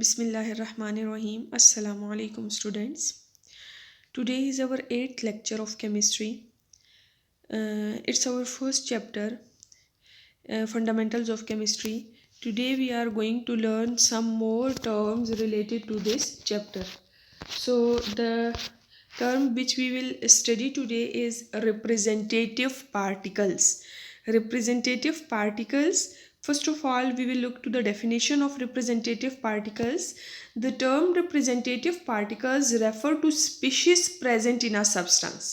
Bismillahirrahmanirrahim. Assalamu alaikum students. Today is our 8th lecture of chemistry. It's our first chapter, Fundamentals of Chemistry. Today we are going to learn some more terms related to this chapter. So the term which we will study today is representative particles. Representative particles. First of all, we will look to the definition of representative particles. The term representative particles refer to species present in a substance.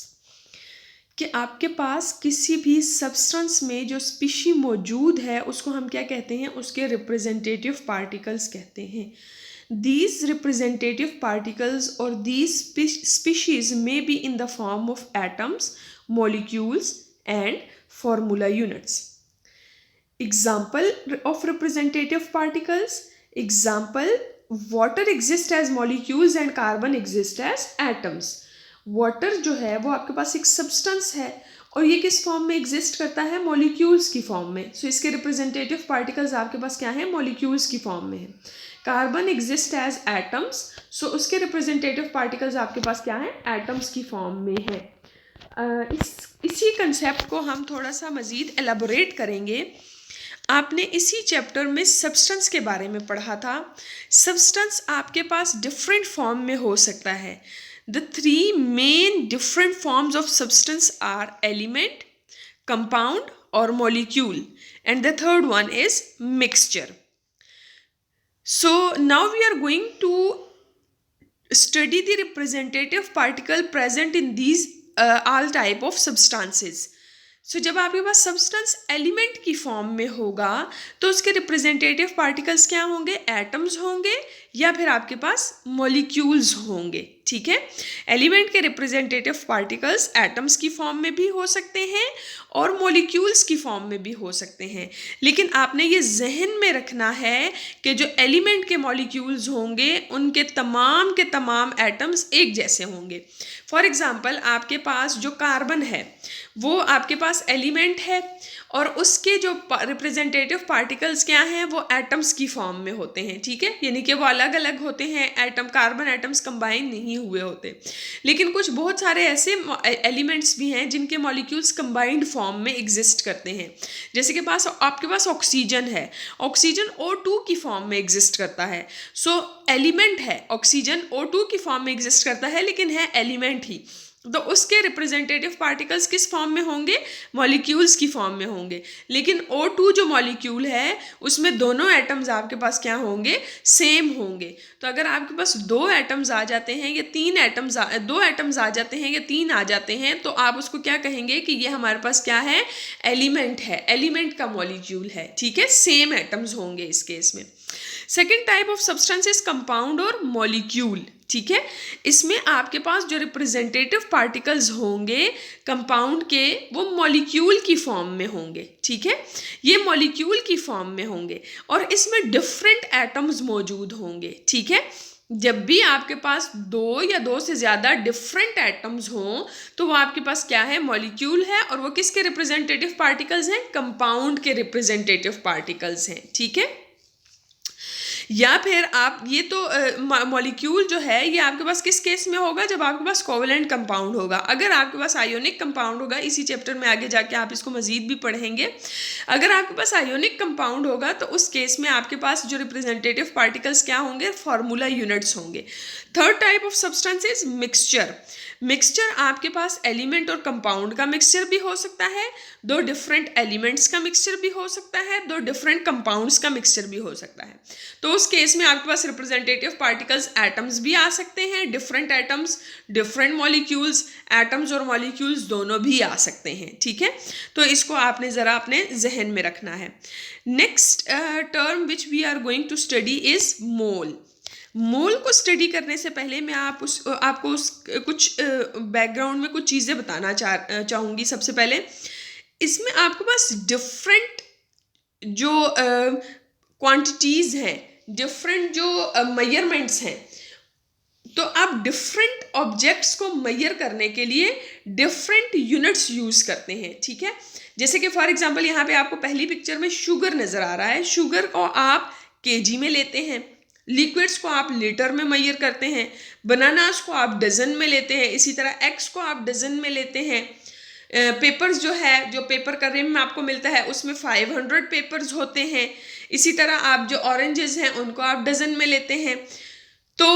कि आपके पास किसी भी substance में जो species मौजूद है उसको हम क्या कहते हैं, उसके रिप्रेजेंटेटिव पार्टिकल्स कहते हैं. These representative particles or these species may be in the form of atoms, molecules and formula units. Example of representative particles. Example, water exists as molecules and carbon exists as atoms. Water जो है वो आपके पास एक substance है और ये किस form में एग्जिस्ट करता है, मॉलिक्यूल्स की फॉर्म में. सो इसके रिप्रेजेंटेटिव पार्टिकल्स आपके पास क्या है, मॉलिक्यूल्स की फॉर्म में है. कार्बन एग्जिस्ट एज एटम्स, सो उसके रिप्रेजेंटेटिव पार्टिकल्स आपके पास क्या है, एटम्स की फॉर्म में है. इसी कंसेप्ट को हम थोड़ा सा मज़ीद एलाबोरेट करेंगे. आपने इसी चैप्टर में सब्सटेंस के बारे में पढ़ा था. सब्सटेंस आपके पास डिफरेंट फॉर्म में हो सकता है. The three main different forms of substance are element, compound or molecule, and the third one is mixture. So now we are going to study the representative particle present in these all type of substances. So जब आपके पास substance element की form में होगा तो उसके representative particles क्या होंगे, atoms होंगे या फिर आपके पास मॉलिक्यूल्स होंगे. ठीक है, एलिमेंट के रिप्रेजेंटेटिव पार्टिकल्स एटम्स की फॉर्म में भी हो सकते हैं और मॉलिक्यूल्स की फॉर्म में भी हो सकते हैं. लेकिन आपने ये जहन में रखना है कि जो एलिमेंट के मॉलिक्यूल्स होंगे उनके तमाम के तमाम एटम्स एक जैसे होंगे. फॉर एग्ज़ाम्पल, आपके पास जो कार्बन है वो आपके पास एलिमेंट है और उसके जो रिप्रेजेंटेटिव पार्टिकल्स क्या हैं, वो एटम्स की फॉर्म में होते हैं. ठीक है, यानी कि वो अलग अलग होते हैं. एटम, कार्बन एटम्स कंबाइन नहीं हुए होते. लेकिन कुछ बहुत सारे ऐसे एलिमेंट्स भी हैं जिनके मॉलिक्यूल्स कंबाइंड फॉर्म में एग्जिस्ट करते हैं. जैसे कि आपके पास ऑक्सीजन है, ऑक्सीजन O2 की फॉर्म में एग्जिस्ट करता है. सो एलिमेंट है, ऑक्सीजन O2 की फॉर्म में एग्जिस्ट करता है लेकिन है एलिमेंट ही. तो उसके रिप्रेजेंटेटिव पार्टिकल्स किस फॉर्म में होंगे, मॉलिक्यूल्स की फॉर्म में होंगे. लेकिन O2 जो मॉलिक्यूल है उसमें दोनों एटम्स आपके पास क्या होंगे, सेम होंगे. तो अगर आपके पास दो एटम्स आ जाते हैं या दो एटम्स आ जाते हैं या तीन आ जाते हैं तो आप उसको क्या कहेंगे कि ये हमारे पास क्या है, एलिमेंट है, एलिमेंट का मॉलिक्यूल है. ठीक है, सेम एटम्स होंगे इस केस में. Second type of substance is compound और मॉलिक्यूल. ठीक है, इसमें आपके पास जो रिप्रेजेंटेटिव पार्टिकल्स होंगे कंपाउंड के वो मॉलिक्यूल की फॉर्म में होंगे. ठीक है, ये मॉलिक्यूल की फॉर्म में होंगे और इसमें डिफरेंट एटम्स मौजूद होंगे. ठीक है, जब भी आपके पास दो या दो से ज़्यादा डिफरेंट एटम्स हों तो वो आपके पास क्या है, मॉलिक्यूल है और वो किसके रिप्रेजेंटेटिव पार्टिकल्स हैं, कंपाउंड के रिप्रेजेंटेटिव पार्टिकल्स हैं. ठीक है, या फिर आप ये तो मॉलिक्यूल जो है ये आपके पास किस केस में होगा, जब आपके पास कोवेलेंट कंपाउंड होगा. अगर आपके पास आयोनिक कंपाउंड होगा, इसी चैप्टर में आगे जाके आप इसको मजीद भी पढ़ेंगे, अगर आपके पास आयोनिक कंपाउंड होगा तो उस केस में आपके पास जो रिप्रेजेंटेटिव पार्टिकल्स क्या होंगे, फार्मूला यूनिट्स होंगे. Third type of substance is mixture. Mixture आपके पास एलिमेंट और कंपाउंड का मिक्सचर भी हो सकता है, दो डिफरेंट एलिमेंट्स का मिक्सचर भी हो सकता है, दो डिफरेंट कंपाउंड्स का मिक्सचर भी हो सकता है. तो उस केस में आपके पास रिप्रेजेंटेटिव पार्टिकल्स एटम्स भी आ सकते हैं, different atoms, different molecules, atoms और मॉलिक्यूल्स दोनों भी आ सकते हैं. ठीक है, तो इसको आपने ज़रा अपने जहन में रखना है. Next term which we are going to study is mole. Mole को स्टडी करने से पहले मैं आपको कुछ बैकग्राउंड में कुछ चीज़ें बताना चाहूँगी. सबसे पहले इसमें आपके पास डिफरेंट जो क्वांटिटीज़ हैं, डिफरेंट जो मेजरमेंट्स हैं, तो आप डिफरेंट ऑब्जेक्ट्स को मेजर करने के लिए डिफरेंट यूनिट्स यूज़ करते हैं. ठीक है, जैसे कि फॉर एग्जांपल यहाँ पे आपको पहली पिक्चर में शुगर नज़र आ रहा है. शुगर को आप केजी में लेते हैं, लिक्विड्स को आप लीटर में मेजर करते हैं, बनानास को आप डजन में लेते हैं, इसी तरह एग्स को आप डजन में लेते हैं। पेपर्स जो है, जो पेपर का रिम आपको मिलता है उसमें 500 पेपर्स होते हैं। इसी तरह आप जो ऑरेंजेस हैं उनको आप डजन में लेते हैं। तो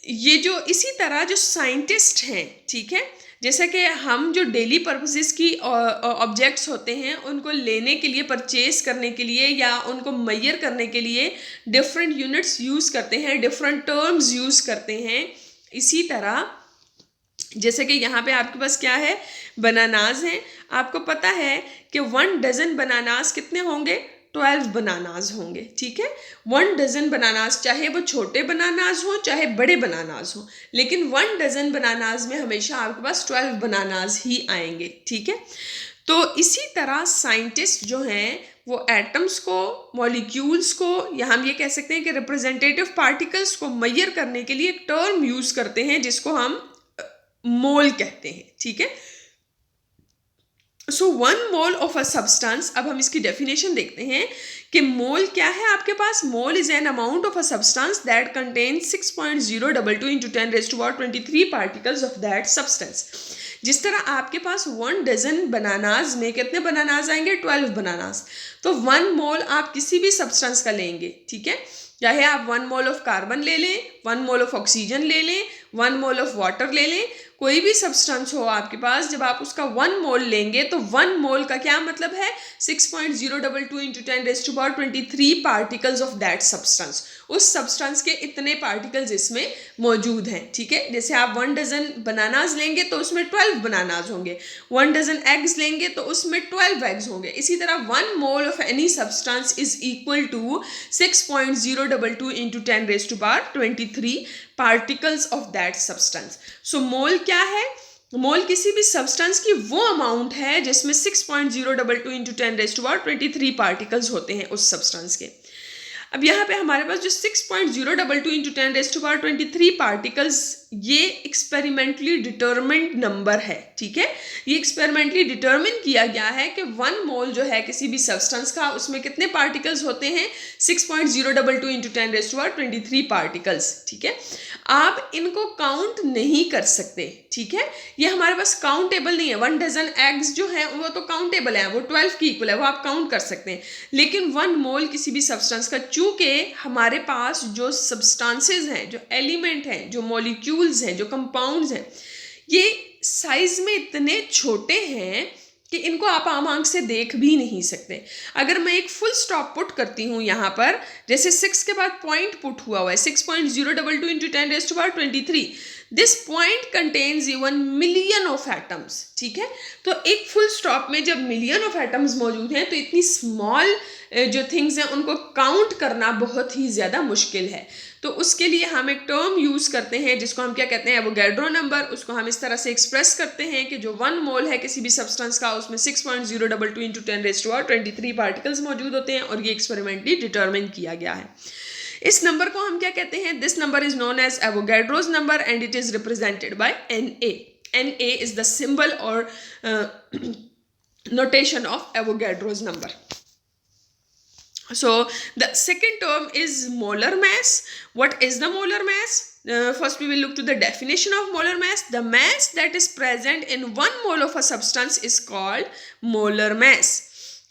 ये जो इसी तरह जो साइंटिस्ट हैं, ठीक है, जैसे कि हम जो डेली पर्पसेस की ऑब्जेक्ट्स होते हैं उनको लेने के लिए, परचेज करने के लिए या उनको मेजर करने के लिए डिफरेंट यूनिट्स यूज़ करते हैं, डिफरेंट टर्म्स यूज़ करते हैं। इसी तरह जैसे कि यहाँ पे आपके पास क्या है, बनानाज हैं। आपको पता है कि 1 डजन बनानाज कितने होंगे, 12 बनानाज होंगे, ठीक है। 1 डजन बनानाज, चाहे वो छोटे बनानाज हो चाहे बड़े बनानाज हो, लेकिन 1 डजन बनानाज में हमेशा आपके पास 12 बनानाज ही आएंगे, ठीक है। तो इसी तरह साइंटिस्ट जो हैं वो एटम्स को, मॉलिक्यूल्स को, या हम ये कह सकते हैं कि रिप्रेजेंटेटिव पार्टिकल्स को मेजर करने के लिए एक टर्म यूज करते हैं जिसको हम मोल कहते हैं, ठीक है। सो 1 मोल ऑफ अ सब्सटेंस, अब हम इसकी डेफिनेशन देखते हैं कि मोल क्या है आपके पास। Mole is an amount of a substance that contains 6.022 into 10⁻23 particles of that substance. जिस तरह आपके पास 1 डजन बनानाज में कितने बनानाज आएंगे, 12 बनानाज। तो 1 मोल आप किसी भी सब्सटेंस का लेंगे, ठीक है, चाहे आप 1 मोल ऑफ कार्बन ले लें, 1 मोल ऑफ ऑक्सीजन ले लें, 1 मोल ऑफ वाटर ले लें, कोई भी सब्सटेंस हो आपके पास, जब आप उसका 1 मोल लेंगे तो 1 मोल का क्या मतलब है, 6.022 into 10⁻23 particles of that substance. उस सब्सटेंस के इतने पार्टिकल्स इसमें मौजूद हैं, ठीक है। जैसे आप 1 डजन बनानाज लेंगे तो उसमें 12 बनानाज होंगे, 1 डजन एग्स लेंगे तो उसमें 12 एग्स होंगे। इसी तरह 1 mole of any substance is equal to 6.022 into 10⁻23 particles of that substance. So mole क्या है, मोल किसी भी सब्सटेंस की वो अमाउंट है जिसमें 6.022 into 10⁻23 पार्टिकल्स होते हैं उस सब्सटेंस के। अब यहाँ पे हमारे पास जो 6.022 into 10⁻23 पार्टिकल्स, ये एक्सपेरिमेंटली डिटर्मिन्ड नंबर है, ठीक है। ये एक्सपेरिमेंटली डिटर्मिन किया गया है कि 1 मोल जो है किसी भी सब्सटेंस का, उसमें कितने पार्टिकल्स होते हैं, 6.022 into 10⁻23 पार्टिकल्स, ठीक है। आप इनको काउंट नहीं कर सकते, ठीक है, ये हमारे पास काउंटेबल नहीं है। 1 डजन एग्स जो है वो तो काउंटेबल है, वो 12 की इक्वल है, वो आप काउंट कर सकते हैं। लेकिन 1 मोल किसी भी सब्सटेंस का, चूंकि हमारे पास जो सब्सटेंसेस हैं, जो एलिमेंट हैं, जो मॉलिक्यूल्स हैं, जो कंपाउंड्स हैं, ये साइज में इतने छोटे हैं कि इनको आप आम आंख से देख भी नहीं सकते। अगर मैं एक फुल स्टॉप पुट करती हूँ यहाँ पर, जैसे 6 के बाद पॉइंट पुट हुआ है 6.022 into 10⁻23, this point contains even million of atoms, ठीक है। तो एक फुल स्टॉप में जब मिलियन ऑफ एटम्स मौजूद हैं तो इतनी स्मॉल जो थिंग्स हैं उनको काउंट करना बहुत ही ज़्यादा मुश्किल है। तो उसके लिए हम एक टर्म यूज़ करते हैं जिसको हम क्या कहते हैं, एवोगैड्रो नंबर। उसको हम इस तरह से एक्सप्रेस करते हैं कि जो 1 मोल है किसी भी सब्सटेंस का, उसमें 6.022 into 10⁻23 पार्टिकल्स मौजूद होते हैं, और ये एक्सपेरिमेंटली डिटर्मिन किया गया है। इस नंबर को हम क्या कहते हैं, this number is known as Avogadro's number and it is represented by Na. Na is the symbol or notation of Avogadro's number. So the second term is molar mass. What is the molar mass? First we will look to the definition of molar mass. The mass that is present in 1 mole of a substance is called molar mass.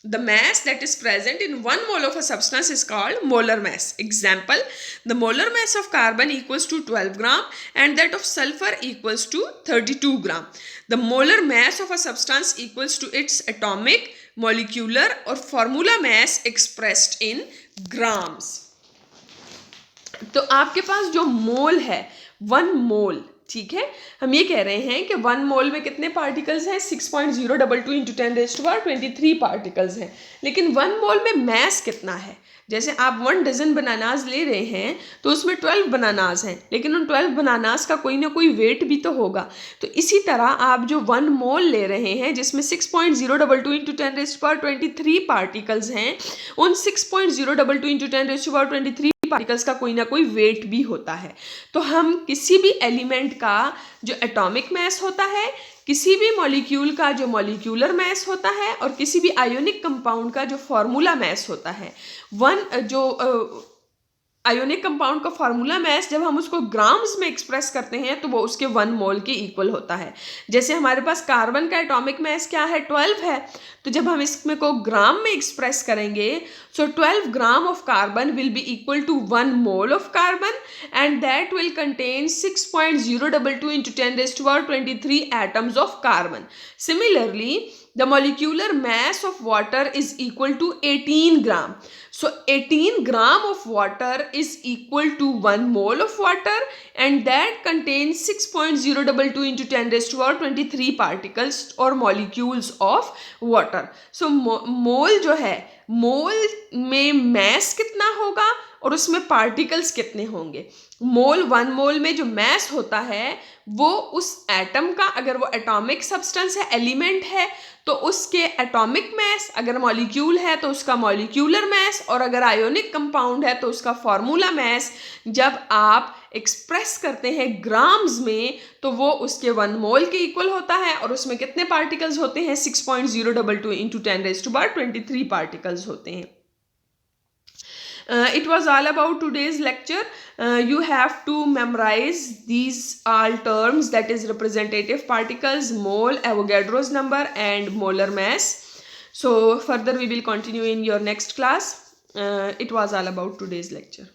The mass that is present in 1 mole of a substance is called molar mass. Example, the molar mass of carbon equals to 12 gram and that of sulfur equals to 32 gram. The molar mass of a substance equals to its atomic, molecular or formula mass expressed in grams. तो आपके पास जो मोल है, 1 मोल, ठीक है, हम ये कह रहे हैं कि 1 मोल में कितने पार्टिकल्स हैं, 6.022 into 10⁻23 पार्टिकल्स हैं। लेकिन 1 मोल में मैस कितना है, जैसे आप 1 डजन बनानाज ले रहे हैं तो उसमें 12 बनानाज हैं, लेकिन उन 12 बनानाज का कोई ना कोई वेट भी तो होगा। तो इसी तरह आप जो 1 मोल ले रहे हैं जिसमें 6.022 into 10⁻23 पार्टिकल्स हैं, उन 6.022 into 10⁻23 पार्टिकल्स का कोई ना कोई वेट भी होता है। तो हम किसी भी एलिमेंट का जो एटॉमिक मास होता है, किसी भी मॉलिक्यूल का जो मॉलिक्यूलर मास होता है, और किसी भी आयोनिक कंपाउंड का जो फॉर्मूला मास होता है, आयोनिक कंपाउंड का फार्मूला मास जब हम उसको ग्राम्स में एक्सप्रेस करते हैं तो वो उसके 1 मोल के इक्वल होता है। जैसे हमारे पास कार्बन का एटॉमिक मास क्या है, 12 है, तो जब हम इसमें को ग्राम में एक्सप्रेस करेंगे, so 12 gram of carbon will be equal to 1 mole of carbon and that will contain 6.022 into 10⁻23 atoms of carbon. Similarly, the molecular mass of water is equal to 18 gram. So 18 gram of water is equal to 1 mole of water and that contains 6.022 into 10⁻23 particles or molecules of water. So mole जो है, मोल में mess कितना होगा और उसमें particles कितने होंगे। मोल 1 मोल में जो मैस होता है वो उस एटम का, अगर वो एटॉमिक सब्सटेंस है, एलिमेंट है, तो उसके एटॉमिक मैस, अगर मॉलिक्यूल है तो उसका मॉलिक्यूलर मैस, और अगर आयोनिक कंपाउंड है तो उसका फार्मूला मैस जब आप एक्सप्रेस करते हैं ग्राम्स में तो वो उसके 1 मोल के इक्वल होता है। और उसमें कितने पार्टिकल्स होते हैं, 6.022 into 10⁻23 पार्टिकल्स होते हैं। It was all about today's lecture. You have to memorize these all terms, that is representative particles, mole, Avogadro's number and molar mass. So further we will continue in your next class. It was all about today's lecture.